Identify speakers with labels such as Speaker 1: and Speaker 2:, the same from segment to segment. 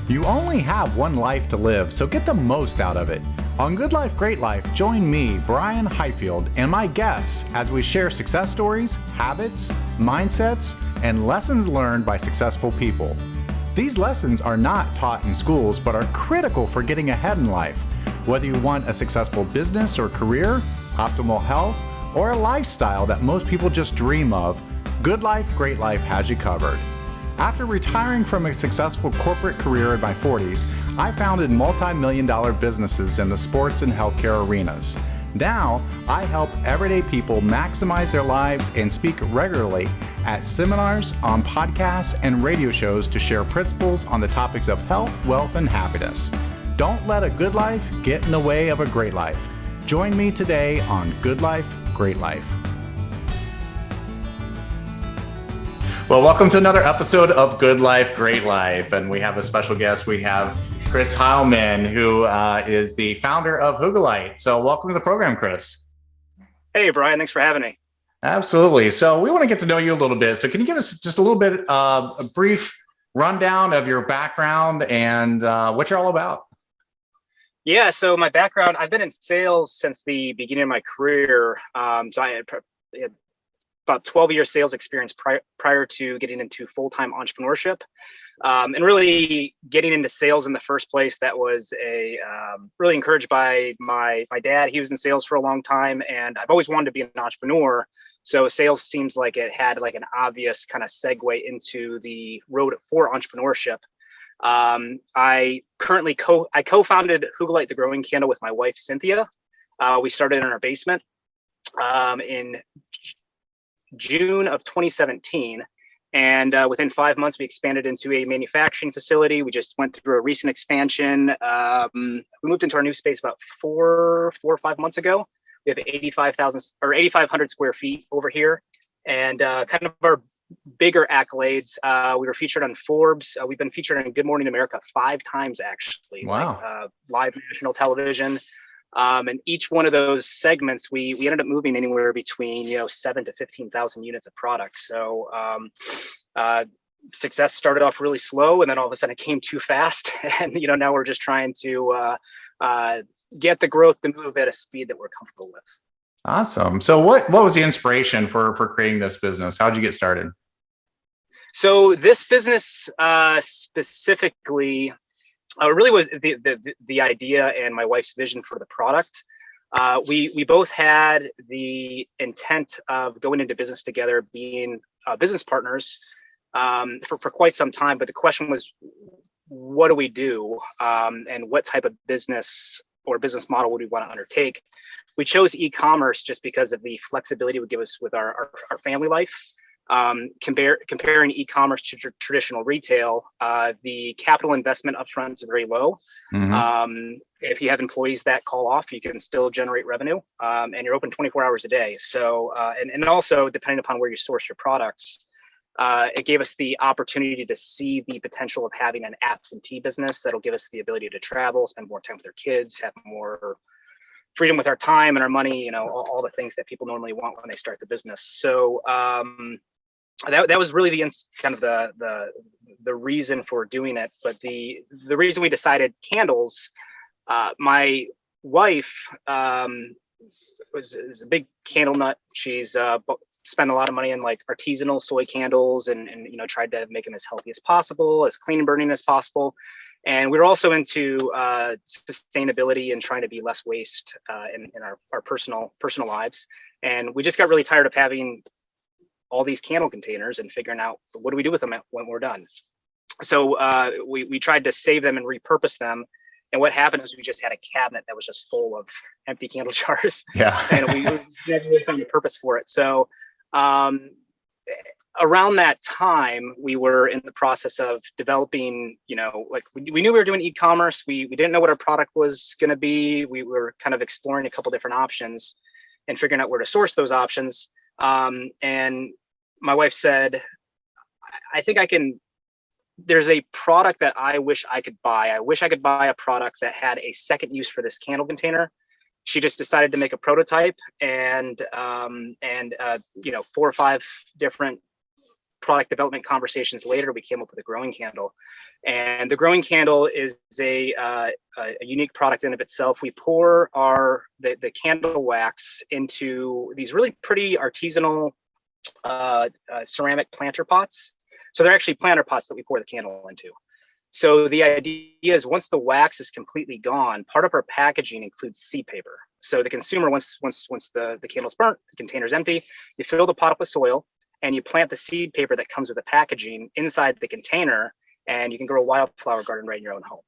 Speaker 1: You only have one life to live, so get the most out of it. On Good Life, Great Life, join me, Brian Highfield, and my guests as we share success stories, habits, mindsets, and lessons learned by successful people. These lessons are not taught in schools, but are critical for getting ahead in life. Whether you want a successful business or career, optimal health, or a lifestyle that most people just dream of, Good Life, Great Life has you covered. After retiring from a successful corporate career in my 40s, I founded multi-million-dollar businesses in the sports and healthcare arenas. Now, I help everyday people maximize their lives and speak regularly at seminars, on podcasts, and radio shows to share principles on the topics of health, wealth, and happiness. Don't let a good life get in the way of a great life. Join me today on Good Life, Great Life.
Speaker 2: Well, welcome to another episode of Good Life, Great Life. And we have a special guest. We have Chris Hileman, who is the founder of Hyggelight. So welcome to the program, Chris.
Speaker 3: Hey, Brian. Thanks for having me.
Speaker 2: Absolutely. So we want to get to know you a little bit. So can you give us just a little bit of a brief rundown of your background and what you're all about?
Speaker 3: Yeah, so my background, I've been in sales since the beginning of my career. So I had about 12 years sales experience prior to getting into full-time entrepreneurship. And really getting into sales in the first place, that was really encouraged by my dad. He was in sales for a long time, and I've always wanted to be an entrepreneur. So sales seems like it had like an obvious kind of segue into the road for entrepreneurship. I currently co-founded Hyggelight, the growing candle, with my wife, Cynthia. We started in our basement in June of 2017. And within 5 months, we expanded into a manufacturing facility. We just went through a recent expansion. We moved into our new space about four or 5 months ago. We have 8,500 square feet over here. And kind of our bigger accolades, we were featured on Forbes. We've been featured on Good Morning America 5 times, actually.
Speaker 2: Wow.
Speaker 3: Live national television. And each one of those segments, we ended up moving anywhere between 7,000 to 15,000 units of product. So success started off really slow, and then all of a sudden it came too fast. And now we're just trying to get the growth to move at a speed that we're comfortable with.
Speaker 2: Awesome. So what was the inspiration for creating this business? How'd you get started?
Speaker 3: So this business specifically. Really was the idea and my wife's vision for the product. We both had the intent of going into business together, being business partners for quite some time. But the question was, what do we do, and what type of business or business model would we want to undertake? We chose e-commerce just because of the flexibility it would give us with our family life. Comparing e-commerce to traditional retail, the capital investment upfront is very low.
Speaker 2: Mm-hmm.
Speaker 3: If you have employees that call off, you can still generate revenue, and you're open 24 hours a day. So, and also depending upon where you source your products, it gave us the opportunity to see the potential of having an absentee business that'll give us the ability to travel, spend more time with their kids, have more freedom with our time and our money, all the things that people normally want when they start the business. So, that was really the reason for doing it. But the reason we decided candles, my wife is a big candle nut. She's spent a lot of money in like artisanal soy candles and tried to make them as healthy as possible, as clean and burning as possible. And we're also into sustainability and trying to be less waste in our personal lives. And we just got really tired of having all these candle containers and figuring out what do we do with them when we're done. So we tried to save them and repurpose them. And what happened is we just had a cabinet that was just full of empty candle jars.
Speaker 2: Yeah.
Speaker 3: And we never really found a purpose for it. So around that time, we were in the process of developing, we knew we were doing e-commerce. We didn't know what our product was going to be. We were kind of exploring a couple different options and figuring out where to source those options. And my wife said, I think there's a product that I wish I could buy. I wish I could buy a product that had a second use for this candle container. She just decided to make a prototype and 4 or 5 different product development conversations later, we came up with a growing candle. And the growing candle is a unique product in of itself. We pour the candle wax into these really pretty artisanal ceramic planter pots. So they're actually planter pots that we pour the candle into. So the idea is once the wax is completely gone, part of our packaging includes seed paper. So the consumer, once the candle's burnt, the container's empty, you fill the pot up with soil and you plant the seed paper that comes with the packaging inside the container, and you can grow a wildflower garden right in your own home.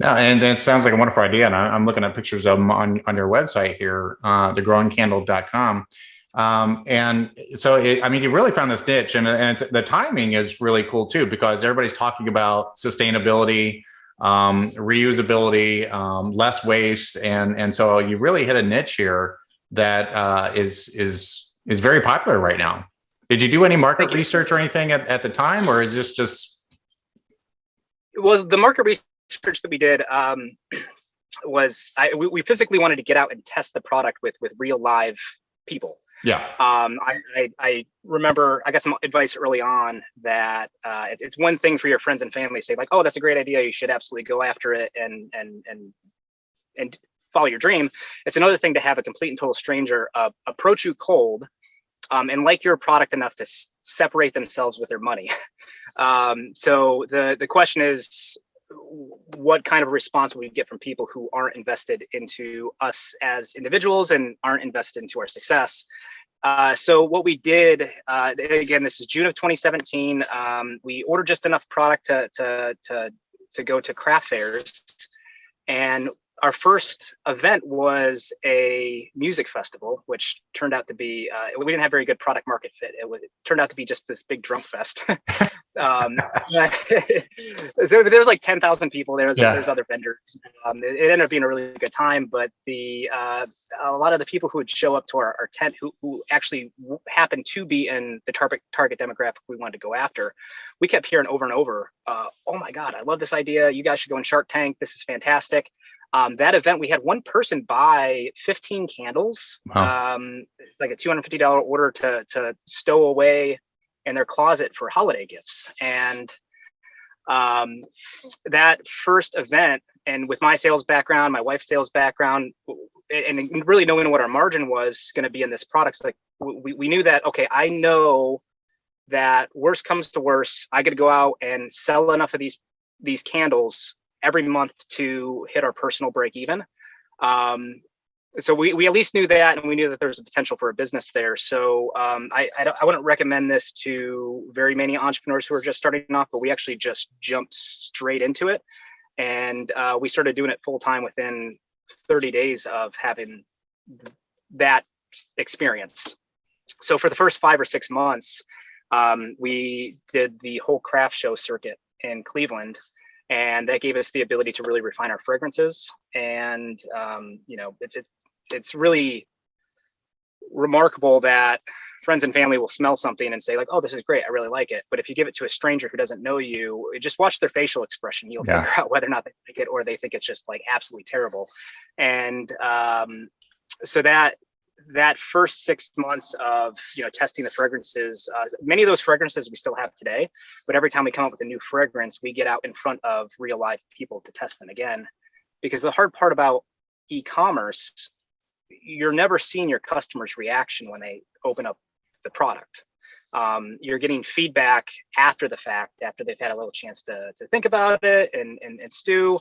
Speaker 2: Yeah, and it sounds like a wonderful idea. And I'm looking at pictures of them on your website here, thegrowingcandle.com. And so, you really found this niche, and the timing is really cool too, because everybody's talking about sustainability, reusability, less waste, and so you really hit a niche here that is very popular right now. Did you do any market research or anything at the time, or is this just?
Speaker 3: Well, the market research that we did was we physically wanted to get out and test the product with real live people.
Speaker 2: Yeah.
Speaker 3: I remember I got some advice early on that it's one thing for your friends and family to say like, oh, that's a great idea, you should absolutely go after it and follow your dream. It's another thing to have a complete and total stranger approach you cold and like your product enough to separate themselves with their money. So the question is, what kind of response will we get from people who aren't invested into us as individuals and aren't invested into our success? So what we did, again, this is June of 2017. We ordered just enough product to go to craft fairs, and our first event was a music festival, which turned out to be, we didn't have very good product market fit. It turned out to be just this big drunk fest. There was like 10,000 people there. There's other vendors. It ended up being a really good time, but a lot of the people who would show up to our tent who actually happened to be in the target demographic we wanted to go after, we kept hearing over and over, oh my God, I love this idea. You guys should go in Shark Tank. This is fantastic. That event, we had one person buy 15 candles, wow. Like a $250 order to stow away in their closet for holiday gifts. And that first event, and with my sales background, my wife's sales background, and really knowing what our margin was going to be in this product, like we knew that, okay, I know that worst comes to worst, I got to go out and sell enough of these candles every month to hit our personal break even. So we at least knew that, and we knew that there was a potential for a business there. So I wouldn't recommend this to very many entrepreneurs who are just starting off, but we actually just jumped straight into it. And we started doing it full time within 30 days of having that experience. So for the first 5 or 6 months, we did the whole craft show circuit in Cleveland. And that gave us the ability to really refine our fragrances. And, it's really remarkable that friends and family will smell something and say like, oh, this is great, I really like it. But if you give it to a stranger who doesn't know you, just watch their facial expression. You'll figure out whether or not they like it or they think it's just like absolutely terrible. And so that first 6 months of testing the fragrances, many of those fragrances we still have today, but every time we come up with a new fragrance, we get out in front of real life people to test them again. Because the hard part about e-commerce, you're never seeing your customers' reaction when they open up the product. You're getting feedback after the fact, after they've had a little chance to think about it and stew.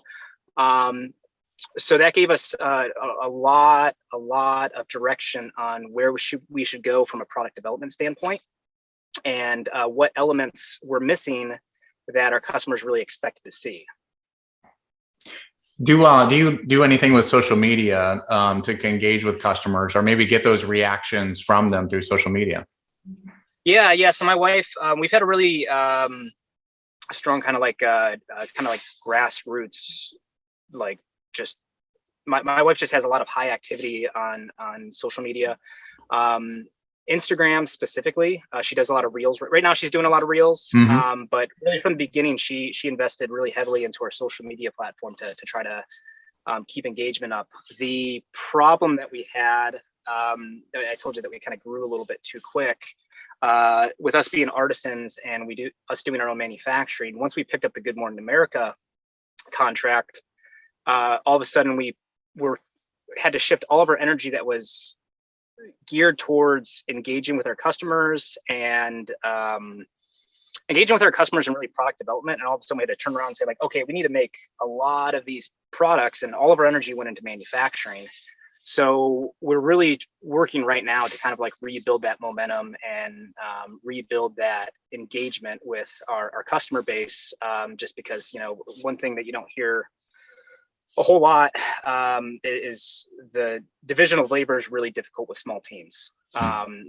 Speaker 3: So that gave us a lot of direction on where we should go from a product development standpoint, and what elements we're missing that our customers really expected to see.
Speaker 2: Do you do anything with social media to engage with customers, or maybe get those reactions from them through social media?
Speaker 3: Yeah. So my wife, we've had a really strong kind of like grassroots, like just my wife just has a lot of high activity on social media. Instagram specifically, she does a lot of reels. Right now she's doing a lot of reels, but really from the beginning, she invested really heavily into our social media platform to try to keep engagement up. The problem that we had, I told you that we kind of grew a little bit too quick. with us being artisans and us doing our own manufacturing, once we picked up the Good Morning America contract, all of a sudden we had to shift all of our energy that was geared towards engaging with our customers and really product development. And all of a sudden we had to turn around and say, like, okay, we need to make a lot of these products, and all of our energy went into manufacturing. So we're really working right now to kind of like rebuild that momentum and rebuild that engagement with our customer base. Just because, one thing that you don't hear a whole lot is the division of labor is really difficult with small teams.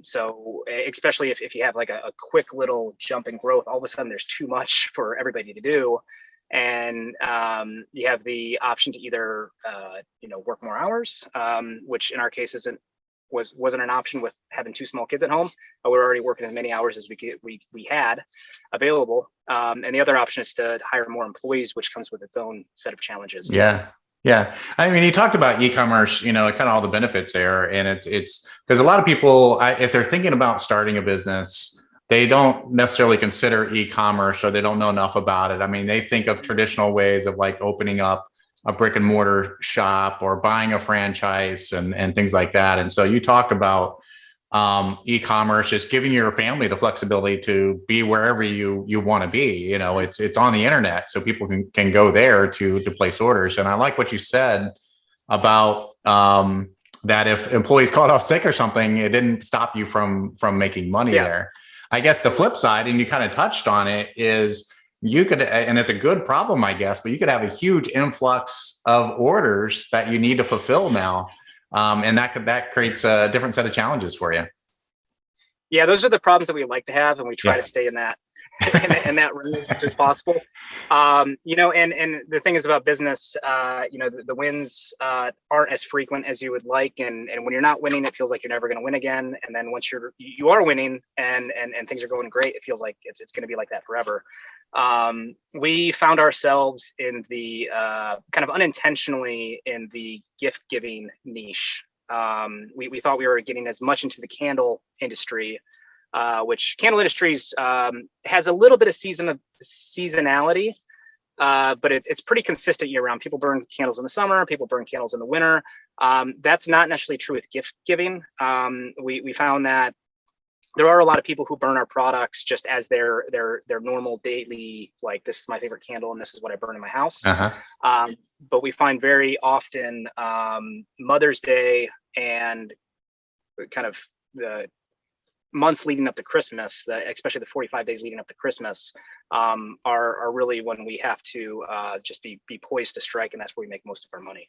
Speaker 3: So especially if you have like a quick little jump in growth, all of a sudden there's too much for everybody to do. And you have the option to either work more hours, which in our case wasn't an option with having two small kids at home. We're already working as many hours as we had available. And the other option is to hire more employees, which comes with its own set of challenges.
Speaker 2: Yeah. Yeah. I mean, you talked about e-commerce, kind of all the benefits there. And it's because a lot of people, if they're thinking about starting a business, they don't necessarily consider e-commerce, or they don't know enough about it. I mean, they think of traditional ways of like opening up a brick and mortar shop or buying a franchise and things like that. And so you talked about e-commerce, just giving your family the flexibility to be wherever you want to be. It's on the internet, so people can go there to place orders. And I like what you said about that if employees called off sick or something, it didn't stop you from making money there. I guess the flip side, and you kind of touched on it, is you could, and it's a good problem, I guess, but you could have a huge influx of orders that you need to fulfill now. And that creates a different set of challenges for you.
Speaker 3: Yeah, those are the problems that we like to have, and we try to stay in that in that range as much as possible. And the thing is about business, the wins aren't as frequent as you would like, and when you're not winning, it feels like you're never going to win again. And then once you are winning and things are going great, it feels like it's going to be like that forever. We found ourselves in the kind of unintentionally in the gift giving niche. We thought we were getting as much into the candle industry, which candle industries has a little bit of seasonality, but it's pretty consistent year round. People burn candles in the summer, people burn candles in the winter. That's not necessarily true with gift giving. We found that there are a lot of people who burn our products just as their normal daily, like, this is my favorite candle and this is what I burn in my house. But we find very often Mother's Day and kind of the months leading up to Christmas, especially the 45 days leading up to Christmas, are really when we have to just be poised to strike, and that's where we make most of our money.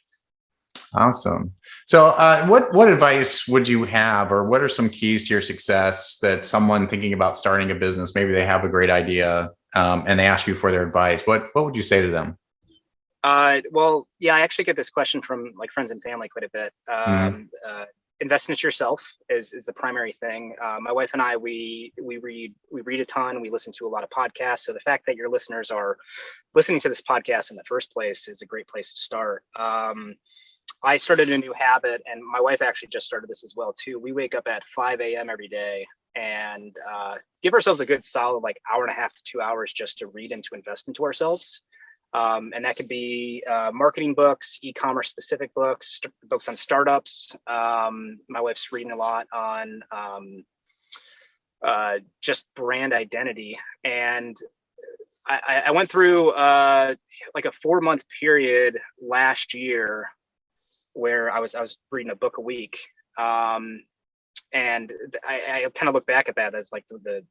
Speaker 2: Awesome. So what advice would you have, or what are some keys to your success that someone thinking about starting a business, maybe they have a great idea and they ask you for their advice? What would you say to them?
Speaker 3: Well, yeah, I actually get this question from like friends and family quite a bit. Invest in it yourself is the primary thing. My wife and I, we read a ton. We listen to a lot of podcasts. So the fact that your listeners are listening to this podcast in the first place is a great place to start. I started a new habit, and my wife actually just started this as well too. We wake up at 5 a.m. every day and give ourselves a good solid like hour and a half to 2 hours just to read and to invest into ourselves. And that could be marketing books, e-commerce specific books, books on startups. My wife's reading a lot on just brand identity. And I went through like a 4-month period last year where I was reading a book a week. And I kind of look back at that as like the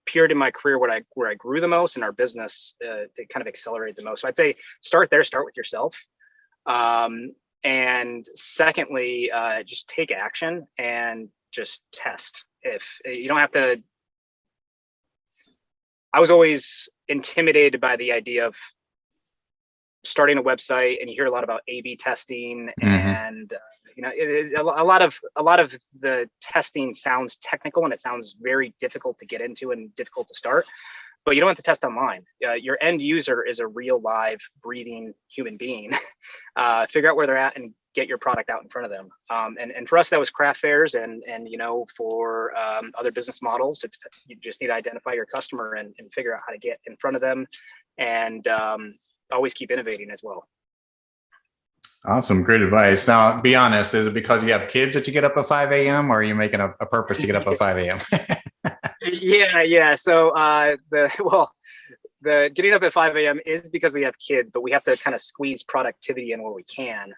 Speaker 3: period in my career where I grew the most, and our business it kind of accelerated the most. So I'd say start with yourself. And secondly, just take action and just test. If you don't have to, I was always intimidated by the idea of starting a website, and you hear a lot about A/B testing, and a lot of the testing sounds technical, and it sounds very difficult to get into and difficult to start. But you don't have to test online. Your end user is a real, live, breathing human being. Figure out where they're at and get your product out in front of them. And for us, that was craft fairs, and for other business models, you just need to identify your customer and figure out how to get in front of them, and always keep innovating as well.
Speaker 2: Awesome. Great advice. Now, be honest, is it because you have kids that you get up at 5 a.m. or are you making a purpose to get up at 5 a.m.?
Speaker 3: Yeah. So the getting up at 5 a.m. is because we have kids, but we have to kind of squeeze productivity in where we can.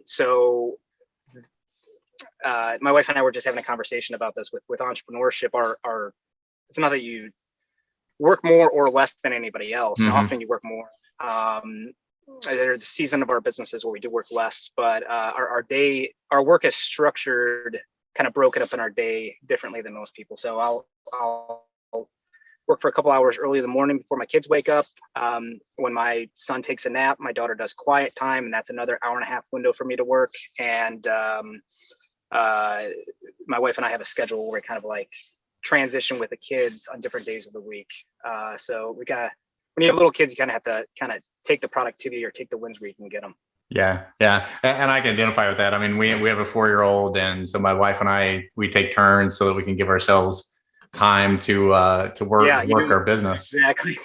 Speaker 3: So my wife and I were just having a conversation about this with entrepreneurship. Our it's not that you work more or less than anybody else.
Speaker 2: Mm-hmm.
Speaker 3: Often you work more. There's the season of our businesses where we do work less, but our work is structured, kind of broken up in our day differently than most people. So I'll work for a couple hours early in the morning before my kids wake up. When my son takes a nap, my daughter does quiet time, and that's another hour and a half window for me to work. And my wife and I have a schedule where we kind of like transition with the kids on different days of the week. So we gotta, when you have little kids, you kind of have to kind of take the productivity or take the wins where you can get them.
Speaker 2: Yeah. And I can identify with that. I mean, we have a 4-year-old, and so my wife and I, we take turns so that we can give ourselves time to work our business.
Speaker 3: Exactly.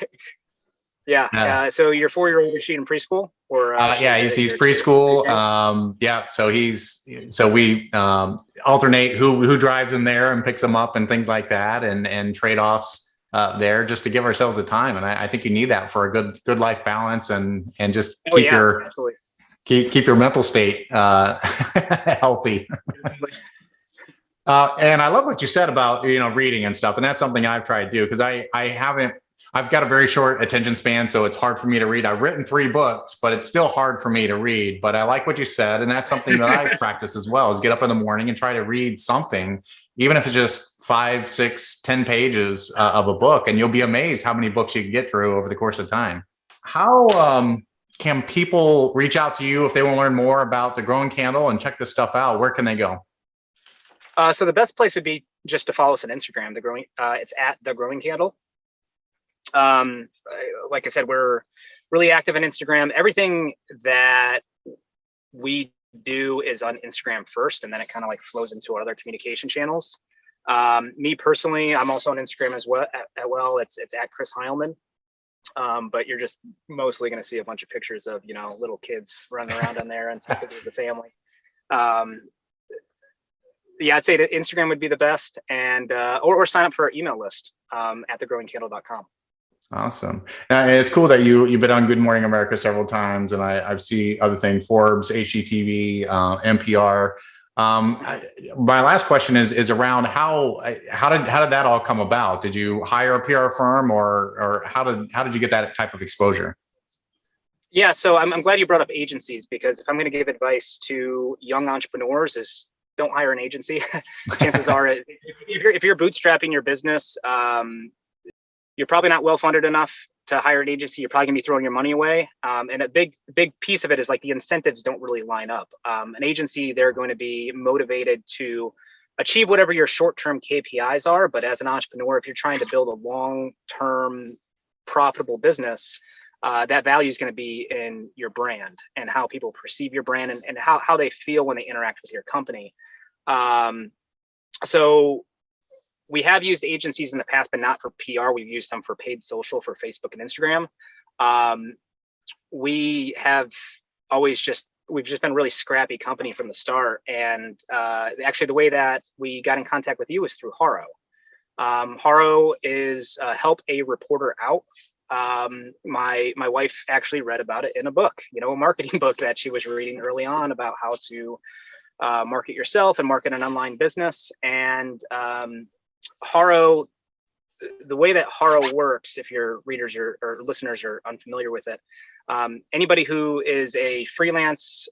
Speaker 3: Yeah. So your 4-year-old, is she in preschool or?
Speaker 2: He's preschool. So we alternate who drives him there and picks him up and things like that, and trade-offs there just to give ourselves the time. And I think you need that for a good life balance and just keep your mental state healthy. And I love what you said about, reading and stuff. And that's something I've tried to do, because I've got a very short attention span, so it's hard for me to read. I've written 3 books, but it's still hard for me to read. But I like what you said. And that's something that I practice as well, is get up in the morning and try to read something, even if it's just 5, 6, 10 pages of a book. And you'll be amazed how many books you can get through over the course of time. How can people reach out to you if they want to learn more about the Growing Candle and check this stuff out? Where can they go?
Speaker 3: So the best place would be just to follow us on Instagram. It's at The Growing Candle. Like I said, we're really active on Instagram. Everything that we do is on Instagram first, and then it kind of like flows into our other communication channels. Me personally, I'm also on Instagram as well. It's at Chris Hileman. But you're just mostly going to see a bunch of pictures of, little kids running around on there and stuff with the family. I'd say that Instagram would be the best, and or sign up for our email list at thegrowingcandle.com.
Speaker 2: Awesome. It's cool that you've been on Good Morning America several times, and I've seen other things, Forbes, HGTV, NPR. My last question is around how did that all come about? Did you hire a PR firm, or how did you get that type of exposure?
Speaker 3: Yeah, so I'm glad you brought up agencies, because if I'm going to give advice to young entrepreneurs, is don't hire an agency. Chances are, if you're bootstrapping your business, you're probably not well funded enough to hire an agency. You're probably gonna be throwing your money away. And a big piece of it is like the incentives don't really line up. An agency, they're going to be motivated to achieve whatever your short-term KPIs are. But as an entrepreneur, if you're trying to build a long-term profitable business, that value is going to be in your brand and how people perceive your brand, and how they feel when they interact with your company. So we have used agencies in the past, but not for PR. We've used some for paid social for Facebook and Instagram. We've just been a really scrappy company from the start. And actually the way that we got in contact with you was through Haro. Haro is help a reporter out. My wife actually read about it in a book, a marketing book that she was reading early on about how to market yourself and market an online business. And Haro, the way that Haro works, if your readers or listeners are unfamiliar with it, anybody who is a freelance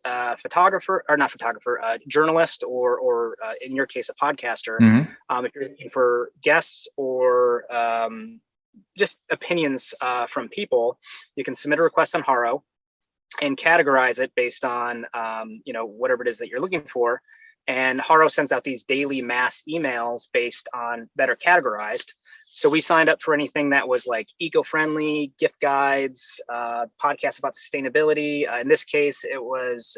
Speaker 3: journalist, or in your case, a podcaster, if you're looking for guests or just opinions from people, you can submit a request on Haro and categorize it based on whatever it is that you're looking for. And Haro sends out these daily mass emails based on that are categorized. So we signed up for anything that was like eco-friendly, gift guides, podcasts about sustainability. In this case, it was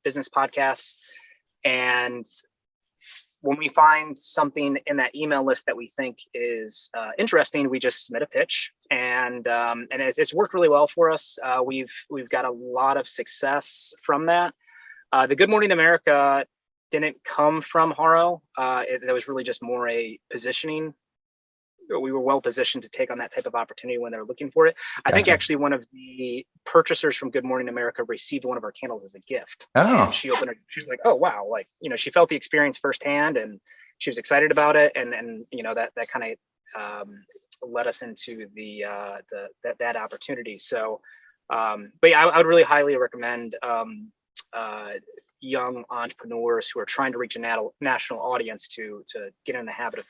Speaker 3: business podcasts. And when we find something in that email list that we think is interesting, we just submit a pitch, and it's worked really well for us. We've got a lot of success from that. The Good Morning America didn't come from Haro. That was really just more a positioning. We were well positioned to take on that type of opportunity when they're looking for it. I think actually one of the purchasers from Good Morning America received one of our candles as a gift.
Speaker 2: Oh.
Speaker 3: And she opened it. She was like, "Oh wow!" Like, she felt the experience firsthand, and she was excited about it. And that kind of led us into that opportunity. So, but yeah, I would really highly recommend young entrepreneurs who are trying to reach a national audience to get in the habit of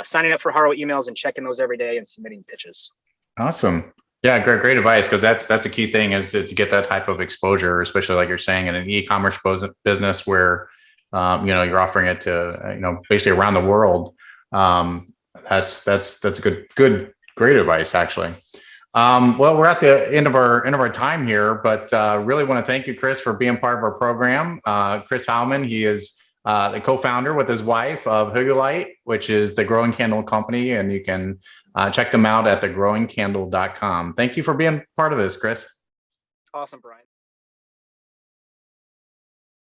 Speaker 3: signing up for Haro emails and checking those every day and submitting pitches.
Speaker 2: Awesome. Yeah, great advice, because that's a key thing, is to get that type of exposure, especially like you're saying in an e-commerce business where you're offering it to basically around the world. That's a great advice, actually. Well, we're at the end of our time here, but really want to thank you, Chris, for being part of our program. Chris Hileman, he is the co-founder with his wife of Hyggelight, which is the growing candle company, and you can check them out at thegrowingcandle.com. Thank you for being part of this, Chris.
Speaker 3: Awesome, Brian.